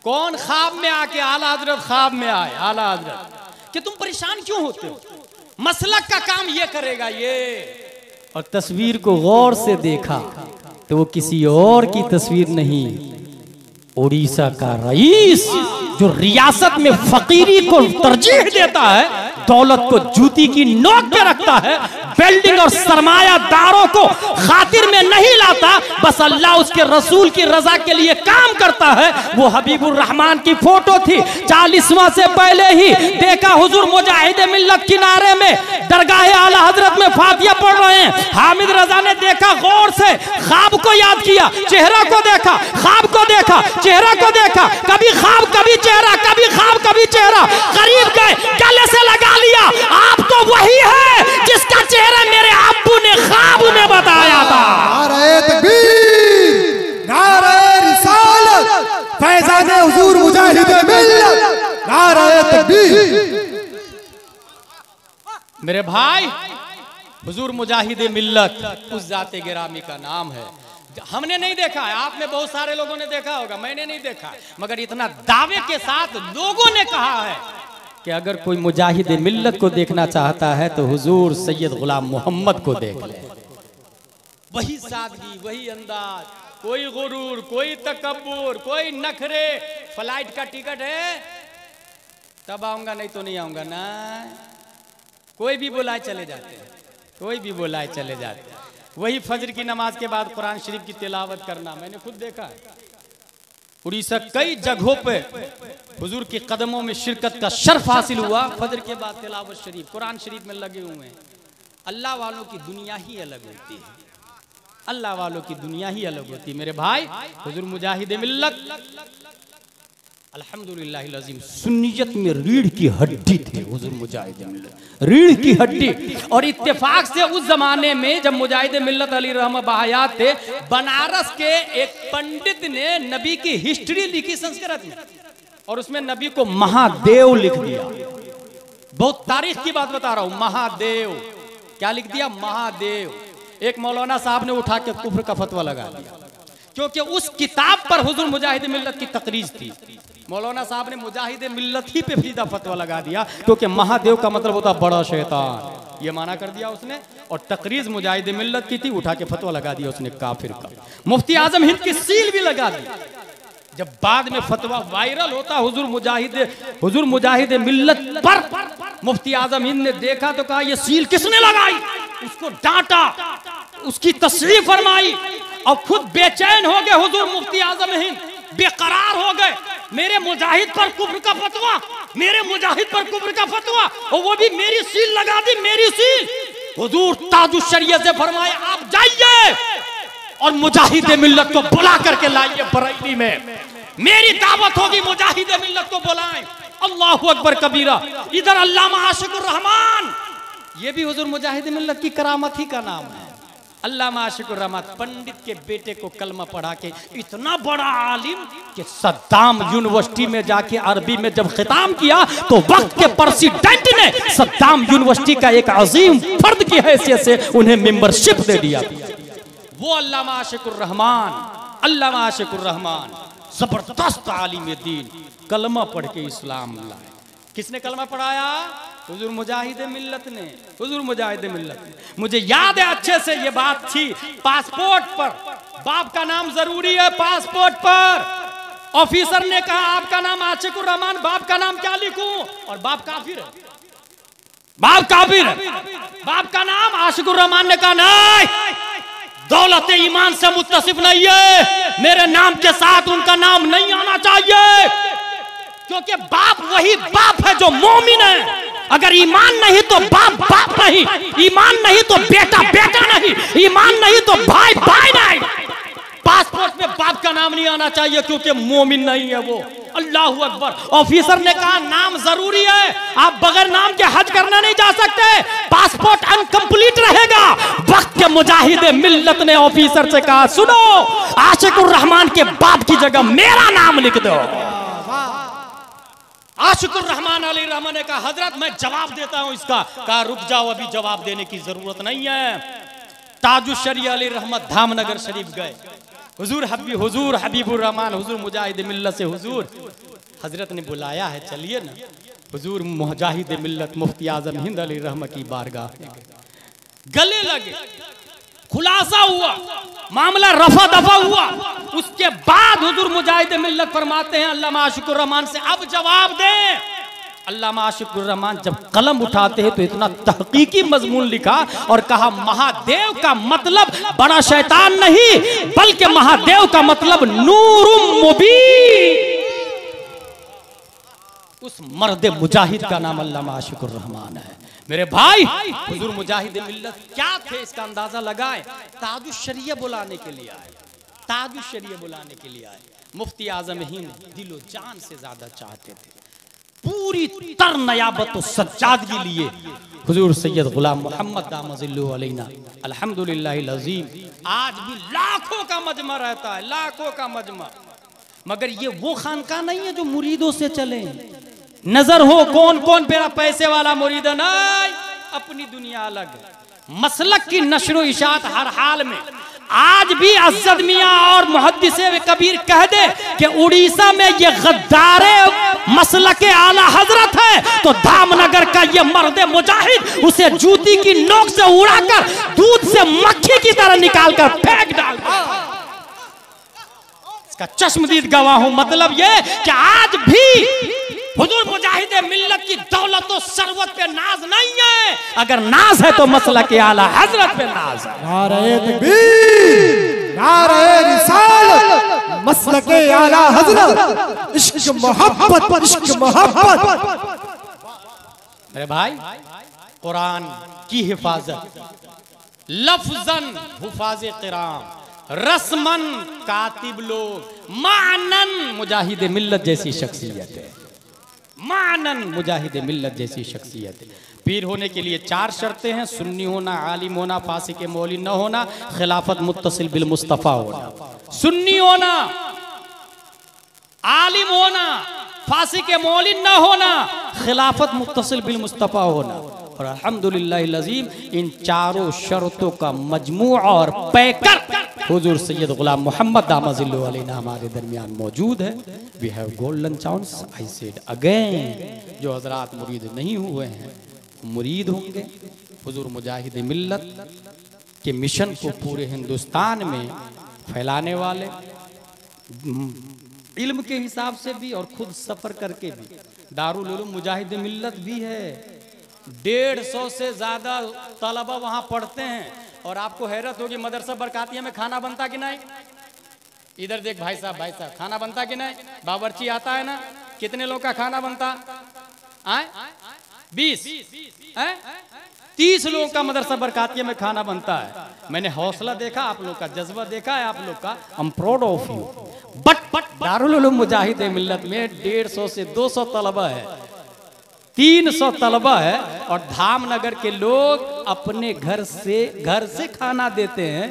कौन ख्वाब में आके, आला हजरत ख्वाब में आए, आला हजरत कि तुम परेशान क्यों होते हो, मसलक का काम ये करेगा ये। और तस्वीर को गौर से देखा तो वो किसी और की तस्वीर नहीं, उड़ीसा का रईस जो रियासत में फकीरी को तरजीह देता है, दौलत को जूती की नोक पे रखता है, बिल्डिंग और सरमायादारों को खातिर में नहीं लाता, बस अल्लाह उसके रसूल की रजा के लिए काम करता है। वो हबीबुर रहमान की फोटो थी। 40वां से पहले ही देखा हुजूर मुजाहिद मिल्लत किनारे में दरगाह आला हजरत में फातिहा पढ़ रहे हैं। हामिद रजा ने देखा, गौर से ख्वाब को याद किया, चेहरा को देखा, ख्वाब को देखा, चेहरा को देखा, कभी ख्वाब कभी चेहरा, कभी ख्वाब कभी चेहरा, करीब गए, गले से लगा लिया, आप तो वही है जिसका चेहरा मेरे अब्बू ने ख्वाब में बताया था। नारे तकबीर, नारे रिसालत, फैज़ान हुजूर मुजाहिद मिल्लत, नारे तकबीर। मेरे भाई, हुजूर मुजाहिद मिल्लत उस जाते गिरामी का नाम है। हमने नहीं देखा है, आप में बहुत सारे लोगों ने देखा होगा, मैंने नहीं देखा, मगर इतना दावे के साथ लोगों ने कहा है कि अगर कोई मुजाहिद मिल्लत को देखना चाहता है तो हुजूर सैयद गुलाम मोहम्मद को देख ले। वही सादगी, वही अंदाज, कोई गुरूर, कोई तकब्बुर, कोई नखरे। फ्लाइट का टिकट है तब आऊंगा, नहीं तो नहीं आऊंगा ना। कोई भी बुलाए चले जाते हैं, कोई भी बुलाए चले जाते हैं। वही फजर की नमाज के बाद कुरान शरीफ की तिलावत करना, मैंने खुद देखा है। उड़ीसा कई जगहों पे हुजूर के कदमों में शिरकत का शर्फ हासिल हुआ। फजर के बाद तिलावत शरीफ, कुरान शरीफ में लगे हुए हैं। अल्लाह वालों की दुनिया ही अलग होती है, अल्लाह वालों की दुनिया ही अलग होती है। मेरे भाई, हुजूर मुजाहिद मिल्लत अल्हम्दुलिल्लाह अज़ीम सुन्नियत में रीढ़ की हड्डी थे हुजूर मुजाहिद मिल्लत, रीढ़ की हड्डी। और इत्तेफाक से उस जमाने में जब मुजाहिद मिल्लत अली रहमा बाहयात थे, बनारस के एक पंडित ने नबी की हिस्ट्री लिखी संस्कृत में, और उसमें नबी को महादेव लिख दिया। बहुत तारीख की बात बता रहा हूं, महादेव क्या लिख दिया, महादेव। एक मौलाना साहब ने उठा के कुफ्र का फतवा लगा दिया, क्योंकि उस किताब पर हुजूर मुजाहिद मिल्लत की तकरीज थी। मौलाना साहब ने मुजाहिद मिल्लत ही पे सीधा फतवा लगा दिया, क्योंकि महादेव का मतलब होता बड़ा शैतान, ये माना कर दिया उसने। और तकरीज मुजाहिद मिल्लत की थी, उठा के फतवा लगा दिया उसने काफिर का। मुफ्ती आजम हिंद की सील भी लगा दी। जब बाद में फतवा वायरल होता हुजूर मुजाहिद मिल्लत पर, मुफ्ती आजम हिंद ने देखा तो कहा ये सील किसने लगाई, उसको डांटा, उसकी तस्रीह फरमाई, और खुद बेचैन हो गए हुजूर मुफ्ती आजम हिंद, बेकरार हो गए। मेरे मुजाहिद पर कुफ्र का फतवा, मेरे मुजाहिद पर कुफ्र का फतवा, और वो भी मेरी सील लगा दी, मेरी सील। हुजूर ताजुश शरीयत से फरमाए आप जाइए और मुजाहिद मिल्लत को बुला करके लाइए बरेली में, मेरी दावत होगी, मुजाहिद मिल्लत को बुलाएं। अल्लाहु अकबर कबीरा। इधर अल्लामा आशिकुर रहमान, ये भी हुजूर मुजाहिद मिल्लत की करामत ही का नाम है। अल्लामा आशिकुर रहमान पंडित के बेटे को कलमा पढ़ा के इतना बड़ा आलिम कि सद्दाम यूनिवर्सिटी में जाके अरबी में जब खिताब किया तो वक्त के प्रेसिडेंट ने सद्दाम यूनिवर्सिटी का एक अजीम फर्द की हैसियत से उन्हें मेंबरशिप दे दिया। वो अल्लामा आशिकुर रहमान, अल्लामा आशिकुर रहमान जबरदस्त आलिम दीन, कलमा पढ़ के इस्लाम लाए। किसने कलमा पढ़ाया? हुजूर मुजाहिद मिल्लत ने, हुजूर मुजाहिद मिल्लत ने। मुझे याद है अच्छे से ये बात थी, पासपोर्ट पर बाप का नाम जरूरी है। पासपोर्ट पर ऑफिसर ने कहा आपका नाम आशिकुर रहमान, बाप का नाम क्या लिखूं? और बाप काफिर है, बाप काबिर, बाप का नाम आशिकुर रहमान ने कहा नहीं, दौलत ईमान से मुत्तसिफ नहीं है, मेरे नाम के साथ उनका नाम नहीं आना चाहिए, क्योंकि बाप वही बाप है जो मोमिन है। अगर ईमान नहीं तो बाप बाप नहीं, ईमान नहीं तो बेटा बेटा नहीं, ईमान नहीं तो भाई भाई नहीं। पासपोर्ट में बाप का नाम नहीं आना चाहिए क्योंकि मोमिन नहीं है वो। अल्लाहू अकबर। ऑफिसर ने कहा नाम जरूरी है, आप बगैर नाम के हज करने नहीं जा सकते, पासपोर्ट अनकंप्लीट रहेगा। वक्त के मुजाहिदे मिल्लत ने ऑफिसर से कहा सुनो, आशिकुर रहमान के बाप की जगह मेरा नाम लिख दो। आशिकुर रहमान अली रहमान ने कहा हजरत मैं जवाब देता हूं इसका। कहा रुक जाओ, अभी जवाब देने की जरूरत नहीं है। ताजुश शरीय अली रहमत धामनगर शरीफ गए, हुजूर हबीबुर रहमान, हुजूर मुजाहिद मिल्लत से हुजूर हजरत ने बुलाया है, चलिए ना। हुजूर मुजाहिद मिल्लत मुफ्ती आजम हिंद अली रहमत की बारगाह में गले लगे, खुलासा हुआ, मामला रफा दफा हुआ। उसके बाद हुजूर मुजाहिद मिल्लत फरमाते हैं अल्लामा आशिकुर रहमान से अब जवाब दें। अल्लामा आशिकुर रहमान जब कलम उठाते हैं तो इतना तहकीकी मजमून लिखा और कहा महादेव का मतलब बड़ा शैतान नहीं, बल्कि महादेव का मतलब नूरुम मुबीन। उस मर्द मुजाहिद का नाम अल्लामा आशिकुर रहमान है। मेरे भाई हुजूर मुजाहिद मिल्लत क्या थे इसका अंदाजा लगाए। ताजुश शरिया बुलाने के लिए आए, ताजुश शरिया बुलाने के लिए आए। मुफ्ती आजम हिंद दिलो जान से ज्यादा चाहते थे, पूरी तर नयाबत सज्जादगी लिए हुजूर सैयद गुलाम मोहम्मद दामजिल्लु अलैना अल्हम्दुलिल्लाहिल अज़ीम। आज भी लाखों का मजमा रहता है, लाखों का मजमा, मगर ये वो खानका नहीं है जो मुरीदों से चले। नजर हो कौन कौन मेरा पैसे वाला मुरीद नहीं, अपनी दुनिया अलग है। मसलक की नशरो इशात हर हाल में। आज भी अज़द मियां और मुहद्दिसे कबीर कह दे कि उड़ीसा में ये गद्दारे मसलके आला हजरत है, तो धामनगर का ये मर्द मुजाहिद उसे जूती की नोक से उड़ाकर दूध से मक्खी की तरह निकालकर फेंक डाल। इसका चश्मदीद गवाह हूं। मतलब ये कि आज भी हुजूर मुजाहिद मिल्लत की दौलत और सरवत पे नाज नहीं है, अगर नाज है तो मसलके आला हजरत पे नाज है। नारे तकबीर, नारे रिसालत, मसलके आला हजरत, इश्क मोहब्बत, इश्क मोहब्बत। मेरे भाई कुरान की हिफाजत, लफ्जन हुफाज़े क़िराम, रस्मन कातिब लोग, मानन मुजाहिद मिल्लत जैसी शख्सियत है, मानन मुजाहिद मिल्लत जैसी शख्सियत है। पीर होने के लिए 4 शर्तें हैं, सुन्नी होना, आलिम होना, फासिक मौलिन न होना, खिलाफत मुत्तसिल बिल मुस्तफ़ा होना। सुन्नी होना, आलिम होना, फासिक मौलिन न होना, खिलाफत मुत्तसिल बिल मुस्तफ़ा होना। और अल्हम्दुलिल्लाहिल अज़ीम इन चारों शर्तों का मजमूआ और पैकर हुजूर सैयद गुलाम मोहम्मद दामजिल्लु अलैना हमारे दरमियान मौजूद है। We have golden chance, I said again. जो हजरात मुरीद नहीं हुए हैं मुरीद होंगे। हुजूर मुजाहिद मिल्लत के मिशन को पूरे हिंदुस्तान में फैलाने वाले, इल्म के हिसाब से भी और खुद सफर करके भी। दारुल उलूम मुजाहिद मिल्लत भी है, 150 से ज्यादा तलबा वहां पढ़ते हैं। और आपको हैरत होगी मदरसा बरकातिया में खाना बनता कि नहीं? इधर देख भाई साहब खाना बनता कि नहीं? बावर्ची आता है ना? कितने लोग का खाना बनता? 20 30 लोगों का मदरसा बरकातिया में खाना बनता है। मैंने हौसला देखा, आप लोग का जज्बा देखा है आप लोग का। I am proud of you. But Darul Uloom Mujahid Millat में 150 से 200 तलबा है, 300 तलबा है। और धामनगर के लोग अपने घर से खाना देते हैं।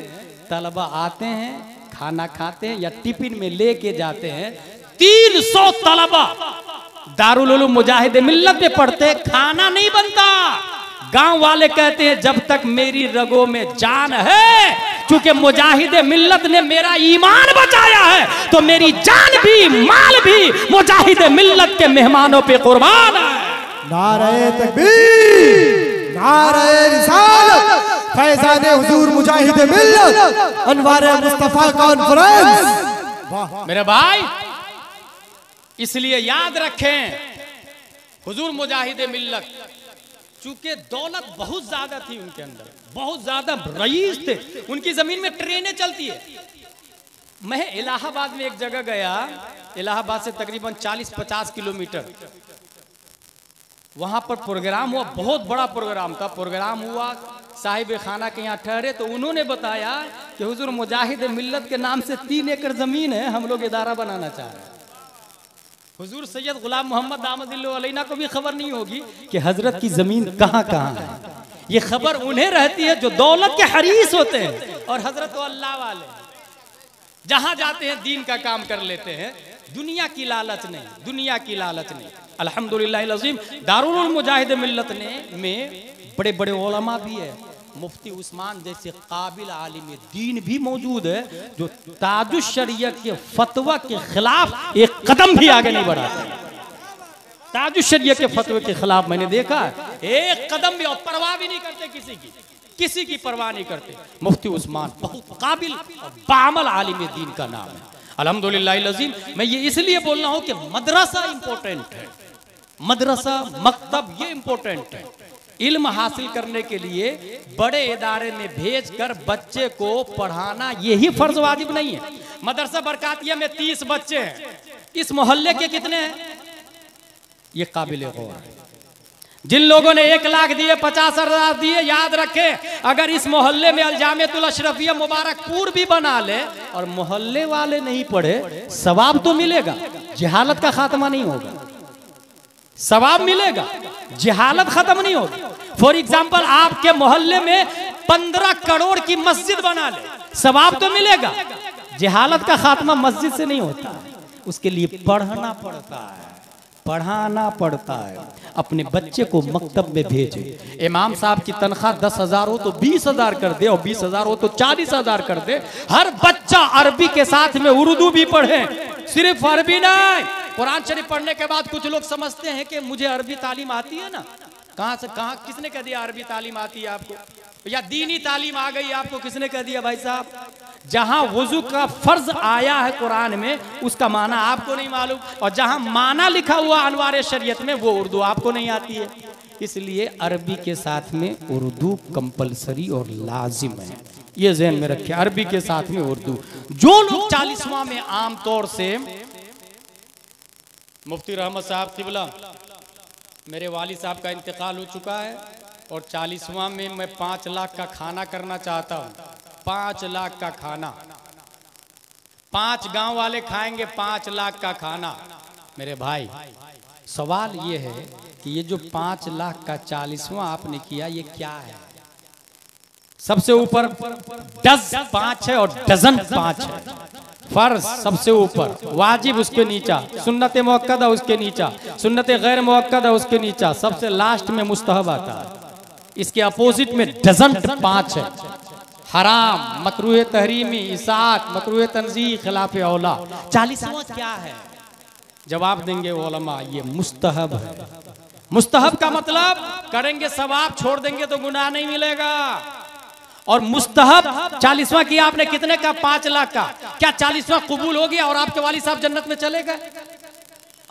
तलबा आते हैं, खाना खाते हैं या टिफिन में लेके जाते हैं। 300 तलबा दारुल उलूम मुजाहिद मिल्लत में पढ़ते, खाना नहीं बनता। गांव वाले कहते हैं जब तक मेरी रगों में जान है, क्योंकि मुजाहिद मिल्लत ने मेरा ईमान बचाया है, तो मेरी जान भी माल भी मुजाहिद मिल्लत के मेहमानों पे कुर्बान है। नारे तकबीर, नारे रिसालत, फैज़ाने हुजूर मुजाहिद मिल्लत, अनवारे मुस्तफा कॉन्फ्रेंस। मेरे भाई इसलिए याद रखें हुजूर मुजाहिद मिल्लत चूंकि दौलत बहुत ज्यादा थी उनके अंदर, बहुत ज्यादा रईस थे, उनकी जमीन में ट्रेनें चलती है। मैं इलाहाबाद में एक जगह गया, इलाहाबाद से तकरीबन 40-50 किलोमीटर, वहां पर प्रोग्राम हुआ, बहुत बड़ा प्रोग्राम था। प्रोग्राम हुआ, साहिब खाना के यहाँ ठहरे तो उन्होंने बताया कि हुजूर मुजाहिद मिल्लत के नाम से 3 एकड़ जमीन है, हम लोग इदारा बनाना चाह रहे हैं। हुजूर सैयद गुलाम मोहम्मद दामदिल्लो अलैना को भी खबर नहीं होगी कि हजरत की जमीन कहाँ कहाँ है। ये खबर उन्हें रहती है जो दौलत के हरीस होते हैं, और हजरत तो अल्लाह वाले जहां जाते हैं दीन का काम कर लेते हैं, दुनिया की लालच नहीं, दुनिया की लालच नहीं। अल्हम्दुलिल्लाह अज़ीम, दारुल मुजाहिद मिल्लत में बड़े बड़े उलमा भी है, मुफ्ती उस्मान जैसे काबिल आलिम दीन भी मौजूद है, जो ताजुश शरीयत के फतवा के खिलाफ एक कदम भी आगे नहीं बढ़ाते। ताजुश शरीयत के फतवे के खिलाफ मैंने देखा एक कदम भी, और परवाह भी नहीं करते किसी की परवाह नहीं करते। मुफ्ती उस्मान बहुत काबिल और बामल आलिम दीन का नाम है। अल्हम्दुलिल्लाह अज़ीम, मैं ये इसलिए बोल रहा हूँ कि मदरसा इंपॉर्टेंट है, मदरसा मकतब ये इंपॉर्टेंट है। इल्म हासिल करने के लिए बड़े इदारे में भेजकर बच्चे को पढ़ाना यही फर्ज वाजिब नहीं है। मदरसा बरकातिया में 30 बच्चे हैं, इस मोहल्ले के कितने हैं ये काबिल गौर है। जिन लोगों ने 1 लाख दिए, 50,000 दिए, याद रखें अगर इस मोहल्ले में अलजामियतुल अशरफिया मुबारकपुर भी बना ले और मोहल्ले वाले नहीं पढ़े, सवाब तो मिलेगा, जहालत का खात्मा नहीं होगा। सवाब मिलेगा, जहालत खत्म नहीं होगी। फॉर एग्जाम्पल आपके मोहल्ले में 15 करोड़ की मस्जिद बना ले, सवाब तो मिलेगा, जहालत का खात्मा मस्जिद से नहीं होता। उसके लिए पढ़ना पड़ता है, पढ़ाना पड़ता है। अपने बच्चे को मकतब में भेजे। इमाम साहब की तनख्वाह 10,000 हो तो 20,000 कर दे, और 20,000 हो तो 40,000 कर दे। हर बच्चा अरबी के साथ में उर्दू भी पढ़े, सिर्फ अरबी नहीं। कुरान शरीफ पढ़ने के बाद कुछ लोग समझते हैं कि मुझे अरबी तालीम आती है ना, कहाँ से कहाँ, किसने कह दिया अरबी तालीम आती है आपको, या दीनी तालीम आ गई आपको, किसने कह दिया भाई साहब? जहां वुजू का फर्ज आया है कुरान में, उसका माना आपको नहीं मालूम, और जहां माना लिखा हुआ अनवार शरीयत में वो उर्दू आपको नहीं आती है। इसलिए अरबी के साथ में उर्दू कंपलसरी और लाजिम है, ये ज़हन में रखें। अरबी के साथ में उर्दू। जो लोग 40वां में आमतौर से, मुफ्ती रहमत साहब किबला, मेरे वालिद साहब का इंतकाल हो चुका है, और 40वां में मैं 5 लाख का खाना करना चाहता हूँ। 5 लाख का खाना, 5 गांव वाले खाएंगे 5 लाख का खाना। मेरे भाई, सवाल ये है कि ये जो 5 लाख का 40वां आपने किया, ये क्या है? सबसे ऊपर 10 5 है और डजन 5 है। फर्ज सबसे ऊपर, वाजिब उसके नीचा, सुन्नत मुअक्कदा उसके नीचा, सुन्नत गैर मुअक्कदा उसके नीचा, सबसे लास्ट में मुस्तहब आता है। इसके अपोजिट में डजन 5 है। हराम, मकरूह तहरीमी, इसात, मकरूह तंज़ीह, खिलाफ औला। 40वां क्या है? जवाब देंगे उलमा, ये मुस्तहब है। मुस्तहब का मतलब करेंगे सवाब, छोड़ देंगे तो गुनाह नहीं मिलेगा। और मुस्तहब 40वां किया आपने, कितने का? 5 लाख का। क्या 40वां कबूल हो गया और आपके वालिद साहब जन्नत में चले गए?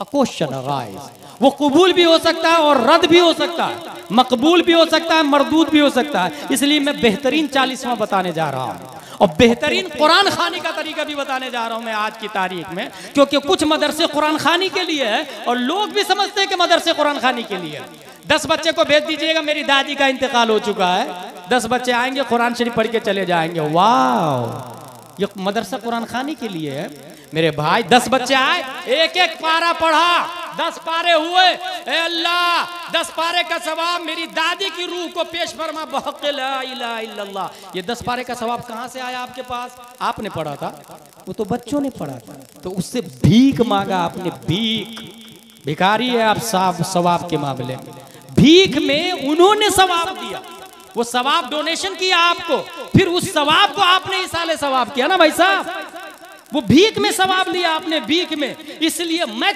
Question arise. वो कबूल भी हो सकता है और रद्द भी हो सकता है, मकबूल भी हो सकता है, मरदूद भी हो सकता है। इसलिए मैं बेहतरीन 40वां बताने जा रहा हूँ, और बेहतरीन कुरान खानी का तरीका भी बताने जा रहा हूँ मैं आज की तारीख में। क्योंकि कुछ मदरसे कुरान खानी के लिए है, और लोग भी समझते हैं कि मदरसे कुरान खानी के लिए है। 10 बच्चे को भेज दीजिएगा, मेरी दादी का इंतकाल हो चुका है, 10 बच्चे आएंगे कुरान शरीफ पढ़ के चले जाएंगे। वाह, ये मदरसा कुरान खानी के लिए है। मेरे भाई, 10 बच्चे आए, एक एक पारा पढ़ा, 10 पारे हुए। ए अल्लाह, 10 पारे का सवाब मेरी दादी की रूह को पेश फरमा, बहक़ ला इलाहा इल्लल्लाह। ये 10 पारे का सवाब कहाँ से आया आपके पास? आपने पढ़ा था, वो तो बच्चों ने पढ़ा था, तो उससे भीख मांगा आपने। भीख, भिखारी है आप साहब सवाब के मामले में। भीख में उन्होंने सवाब दिया, वो सवाब डोनेशन किया आपको, फिर उस सवाब को आपने इसाले सवाब किया ना भाई साहब। वो भीख में सवाब लिया आपने, भीख में। इसलिए मैं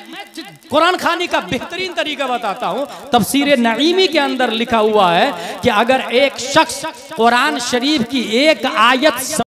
कुरान खानी का बेहतरीन तरीका बताता हूँ। तफसीर नईमी के अंदर लिखा हुआ है कि अगर एक शख्स कुरान शरीफ की एक आयत